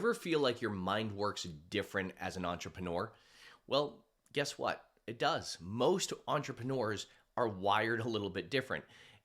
Ever feel like your mind works different as an entrepreneur? Well, guess what? It does. Most entrepreneurs are wired a little bit different.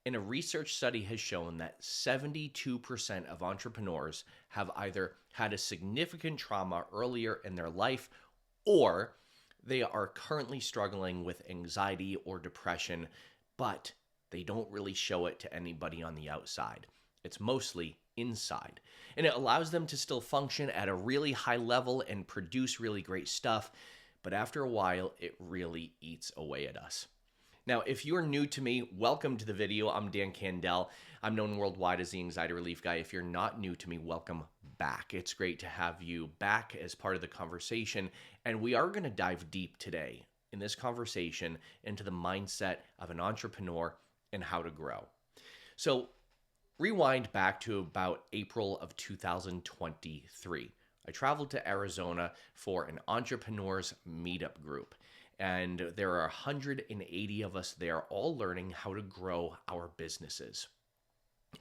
And a research study has shown that 72% of entrepreneurs have either had a significant trauma earlier in their life or they are currently struggling with anxiety or depression, but they don't really show it to anybody on the outside. It's mostly inside. And it allows them to still function at a really high level and produce really great stuff. But after a while, it really eats away at us. Now, if you're new to me, welcome to the video. I'm Dan Candell. I'm known worldwide as the Anxiety Relief Guy. If you're not new to me, welcome back. It's great to have you back as part of the conversation. And we are going to dive deep today in this conversation into the mindset of an entrepreneur and how to grow. So, rewind back to about April of 2023. I traveled to Arizona for an entrepreneurs meetup group, and there are 180 of us there, all learning how to grow our businesses.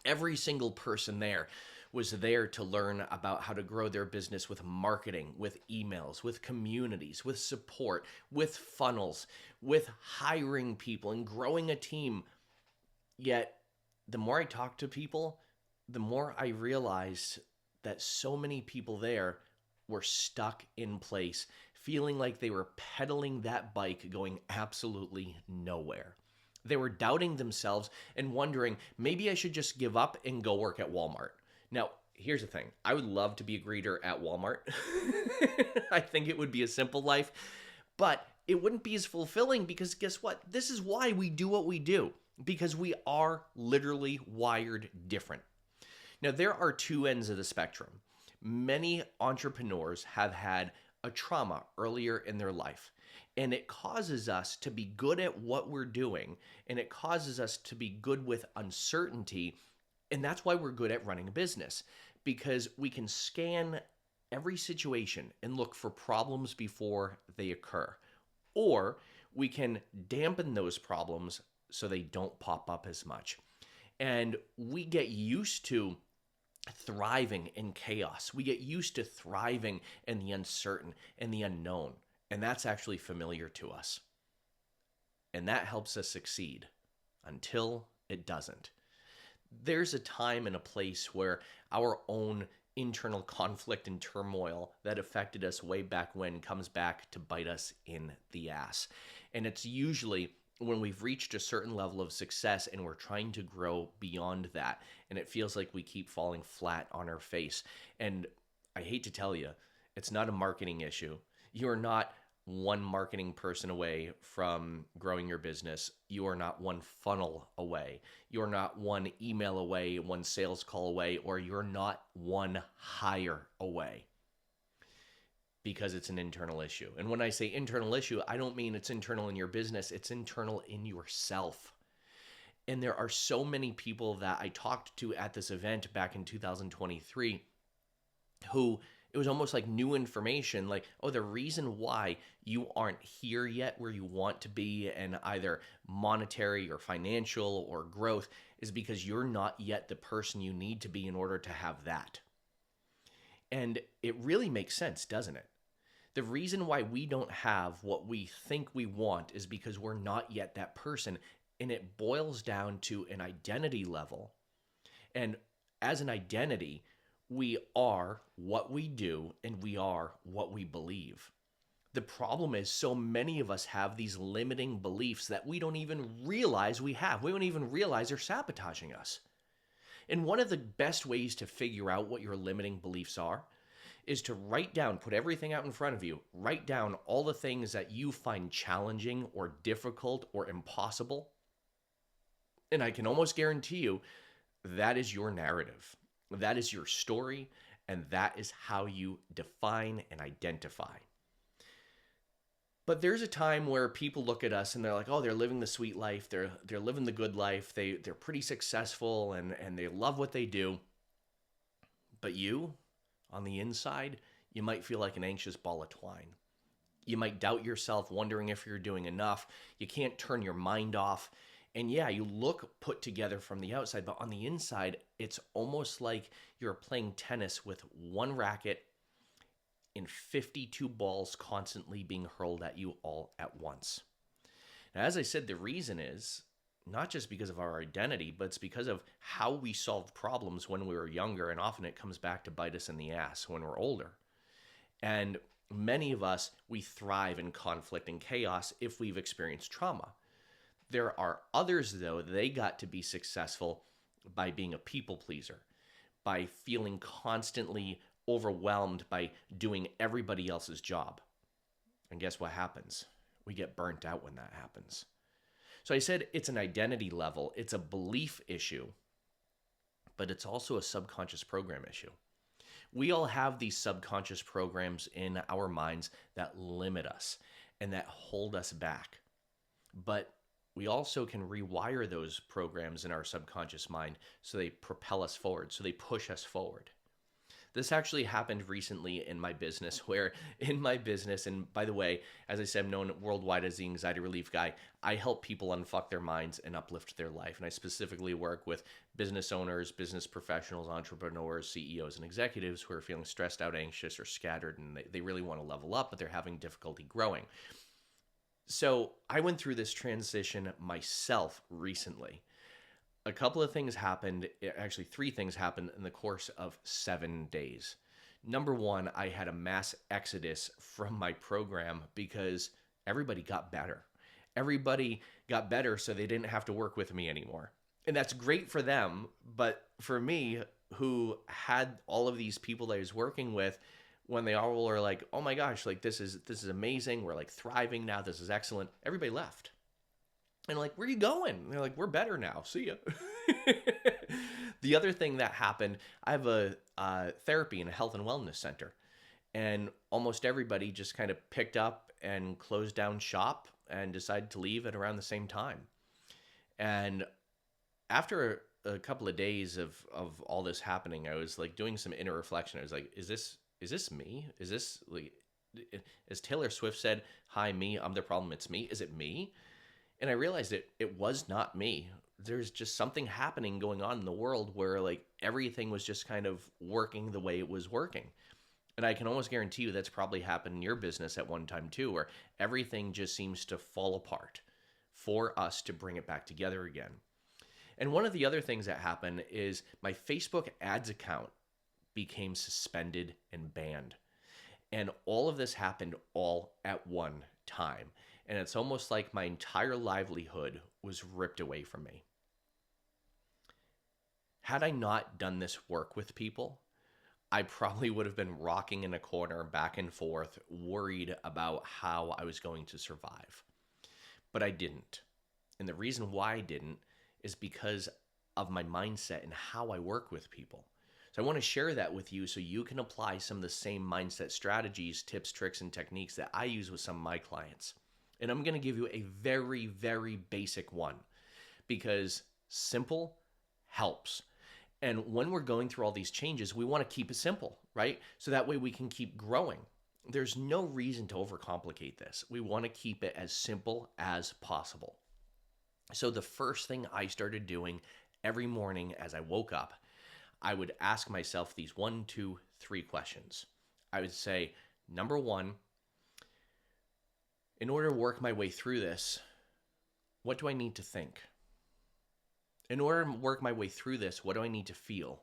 Every single person there was there to learn about how to grow their business with marketing, with emails, with communities, with support, with funnels, with hiring people and growing a team. Yet, the more I talked to people, the more I realized that so many people there were stuck in place, feeling like they were pedaling that bike going absolutely nowhere. They were doubting themselves and wondering, maybe I should just give up and go work at Walmart. Now, here's the thing. I would love to be a greeter at Walmart. I think it would be a simple life, but it wouldn't be as fulfilling because guess what? This is why we do what we do, because we are literally wired different. Now, there are two ends of the spectrum. Many entrepreneurs have had a trauma earlier in their life, and it causes us to be good at what we're doing, and it causes us to be good with uncertainty, and that's why we're good at running a business, because we can scan every situation and look for problems before they occur, or we can dampen those problems so they don't pop up as much. And we get used to thriving in chaos. We get used to thriving in the uncertain and the unknown. And that's actually familiar to us. And that helps us succeed until it doesn't. There's a time and a place where our own internal conflict and turmoil that affected us way back when comes back to bite us in the ass. And it's usually when we've reached a certain level of success and we're trying to grow beyond that, and it feels like we keep falling flat on our face. And I hate to tell you, it's not a marketing issue. You're not one marketing person away from growing your business. You are not one funnel away. You're not one email away, one sales call away, or you're not one hire away. Because it's an internal issue. And when I say internal issue, I don't mean it's internal in your business, it's internal in yourself. And there are so many people that I talked to at this event back in 2023 who it was almost like new information, like, oh, the reason why you aren't here yet where you want to be in either monetary or financial or growth is because you're not yet the person you need to be in order to have that. And it really makes sense, doesn't it? The reason why we don't have what we think we want is because we're not yet that person. And it boils down to an identity level. And as an identity, we are what we do and we are what we believe. The problem is so many of us have these limiting beliefs that we don't even realize we have. We don't even realize they're sabotaging us. And one of the best ways to figure out what your limiting beliefs are is to write down, put everything out in front of you, write down all the things that you find challenging or difficult or impossible. And I can almost guarantee you that is your narrative. That is your story, and that is how you define and identify. But there's a time where people look at us and they're like, oh, they're living the sweet life. They're living the good life. They're pretty successful and they love what they do. But you, on the inside, you might feel like an anxious ball of twine. You might doubt yourself, wondering if you're doing enough. You can't turn your mind off. And yeah, you look put together from the outside, but on the inside, it's almost like you're playing tennis with one racket in 52 balls constantly being hurled at you all at once. Now, as I said, the reason is not just because of our identity, but it's because of how we solved problems when we were younger. And often it comes back to bite us in the ass when we're older. And many of us, we thrive in conflict and chaos if we've experienced trauma. There are others, though, they got to be successful by being a people pleaser, by feeling constantly overwhelmed by doing everybody else's job. And guess what happens? We get burnt out when that happens. So I said it's an identity level, it's a belief issue, but it's also a subconscious program issue. We all have these subconscious programs in our minds that limit us and that hold us back. But we also can rewire those programs in our subconscious mind so they propel us forward, so they push us forward. This actually happened recently in my business, where in my business, and by the way, as I said, I'm known worldwide as the anxiety relief guy. I help people unfuck their minds and uplift their life. And I specifically work with business owners, business professionals, entrepreneurs, CEOs, and executives who are feeling stressed out, anxious, or scattered, and they really want to level up, but they're having difficulty growing. So I went through this transition myself recently. A couple of things happened, actually 3 things happened in the course of 7 days. Number one, I had a mass exodus from my program because everybody got better. Everybody got better so they didn't have to work with me anymore. And that's great for them, but for me, who had all of these people that I was working with, when they all were like, oh my gosh, like this is amazing, we're like thriving now, this is excellent, everybody left. And like, where are you going? And they're like, we're better now. See ya. The other thing that happened, I have a therapy and a health and wellness center. And almost everybody just kind of picked up and closed down shop and decided to leave at around the same time. And after a couple of days of all this happening, I was like doing some inner reflection. I was like, is this me? Is this like, as Taylor Swift said, hi, me, I'm the problem, it's me. Is it me? And I realized it was not me. There's just something happening going on in the world where like everything was just kind of working the way it was working. And I can almost guarantee you that's probably happened in your business at one time too, where everything just seems to fall apart for us to bring it back together again. And one of the other things that happened is my Facebook ads account became suspended and banned. And all of this happened all at one time. And it's almost like my entire livelihood was ripped away from me. Had I not done this work with people, I probably would have been rocking in a corner back and forth, worried about how I was going to survive. But I didn't. And the reason why I didn't is because of my mindset and how I work with people. So I want to share that with you so you can apply some of the same mindset strategies, tips, tricks, and techniques that I use with some of my clients. And I'm going to give you a very, very basic one because simple helps. And when we're going through all these changes, we want to keep it simple, right? So that way we can keep growing. There's no reason to overcomplicate this. We want to keep it as simple as possible. So the first thing I started doing every morning as I woke up, I would ask myself these 1, 2, 3 questions. I would say, number one, in order to work my way through this, what do I need to think? In order to work my way through this, what do I need to feel?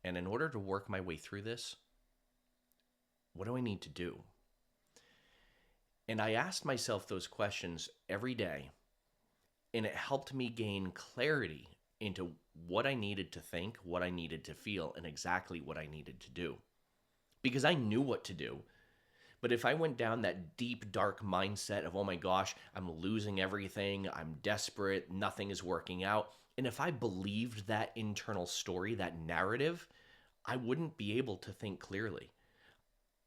And in order to work my way through this, what do I need to do? And I asked myself those questions every day, and it helped me gain clarity into what I needed to think, what I needed to feel, and exactly what I needed to do. Because I knew what to do. But if I went down that deep, dark mindset of, oh my gosh, I'm losing everything, I'm desperate, nothing is working out, and if I believed that internal story, that narrative, I wouldn't be able to think clearly.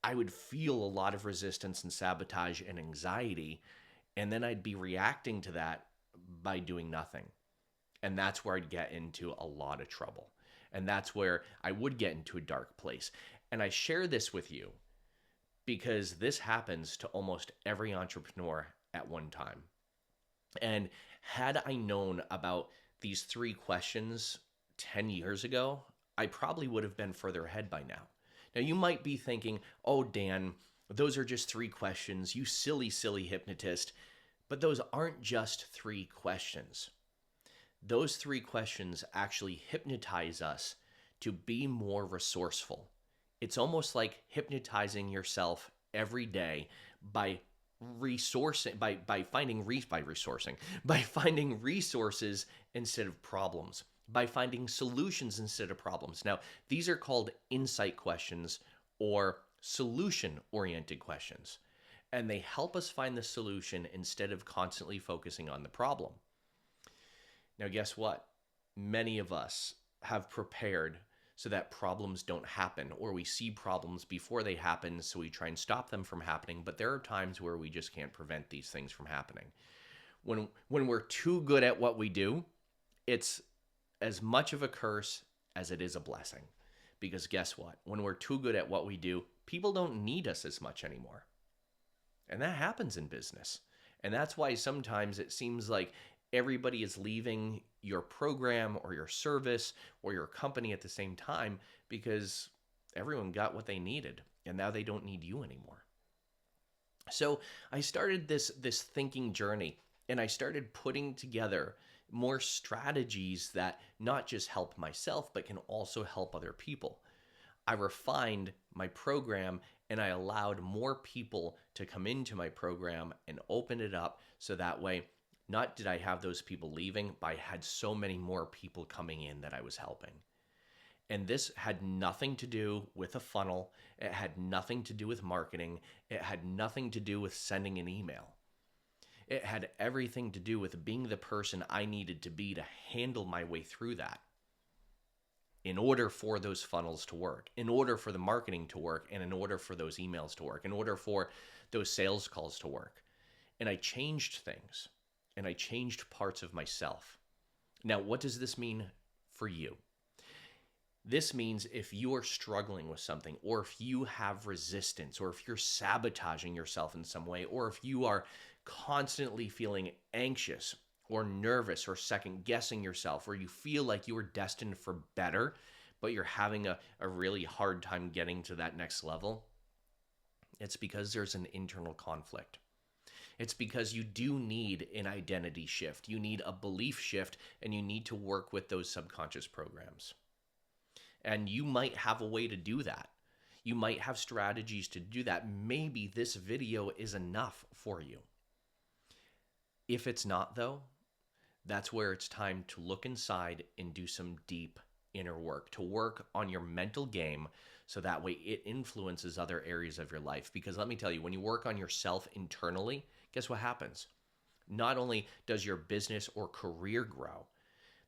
I would feel a lot of resistance and sabotage and anxiety, and then I'd be reacting to that by doing nothing. And that's where I'd get into a lot of trouble. And that's where I would get into a dark place. And I share this with you because this happens to almost every entrepreneur at one time. And had I known about these 3 questions 10 years ago, I probably would have been further ahead by now. Now, you might be thinking, oh, Dan, those are just 3 questions, you silly, silly hypnotist. But those aren't just 3 questions. Those 3 questions actually hypnotize us to be more resourceful. It's almost like hypnotizing yourself every day by resourcing by finding resources instead of problems, by finding solutions instead of problems. Now, these are called insight questions or solution oriented questions, and they help us find the solution instead of constantly focusing on the problem. Now, guess what? Many of us have prepared so that problems don't happen, or we see problems before they happen, so we try and stop them from happening. But there are times where we just can't prevent these things from happening. When we're too good at what we do, it's as much of a curse as it is a blessing. Because guess what? When we're too good at what we do, people don't need us as much anymore. And that happens in business. And that's why sometimes it seems like everybody is leaving your program or your service or your company at the same time, because everyone got what they needed and now they don't need you anymore. So I started this thinking journey, and I started putting together more strategies that not just help myself but can also help other people. I refined my program, and I allowed more people to come into my program and open it up, so that way, not did I have those people leaving, but I had so many more people coming in that I was helping. And this had nothing to do with a funnel. It had nothing to do with marketing. It had nothing to do with sending an email. It had everything to do with being the person I needed to be to handle my way through that, in order for those funnels to work, in order for the marketing to work, and in order for those emails to work, in order for those sales calls to work. And I changed things, and I changed parts of myself. Now, what does this mean for you? This means if you are struggling with something, or if you have resistance, or if you're sabotaging yourself in some way, or if you are constantly feeling anxious or nervous or second guessing yourself, or you feel like you are destined for better, but you're having a really hard time getting to that next level, it's because there's an internal conflict. It's because you do need an identity shift. You need a belief shift, and you need to work with those subconscious programs. And you might have a way to do that. You might have strategies to do that. Maybe this video is enough for you. If it's not, though, that's where it's time to look inside and do some deep inner work, to work on your mental game, so that way it influences other areas of your life. Because let me tell you, when you work on yourself internally, guess what happens? Not only does your business or career grow,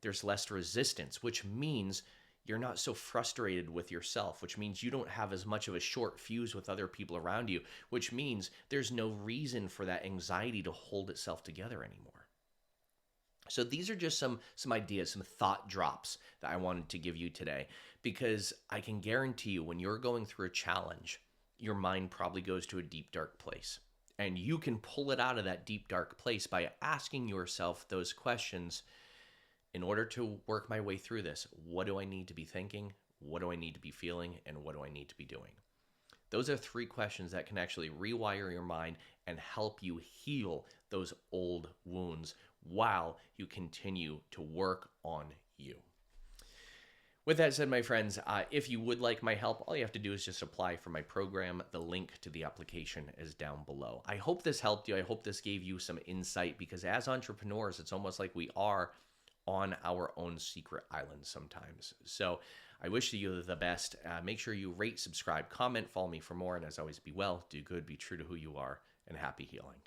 there's less resistance, which means you're not so frustrated with yourself, which means you don't have as much of a short fuse with other people around you, which means there's no reason for that anxiety to hold itself together anymore. So these are just some ideas, some thought drops that I wanted to give you today, because I can guarantee you, when you're going through a challenge, your mind probably goes to a deep, dark place. And you can pull it out of that deep, dark place by asking yourself those questions. In order to work my way through this, what do I need to be thinking? What do I need to be feeling? And what do I need to be doing? Those are 3 questions that can actually rewire your mind and help you heal those old wounds while you continue to work on you. With that said, my friends, if you would like my help, all you have to do is just apply for my program. The link to the application is down below. I hope this helped you. I hope this gave you some insight, because as entrepreneurs, it's almost like we are on our own secret island sometimes. So I wish you the best. Make sure you rate, subscribe, comment, follow me for more. And as always, be well, do good, be true to who you are, and happy healing.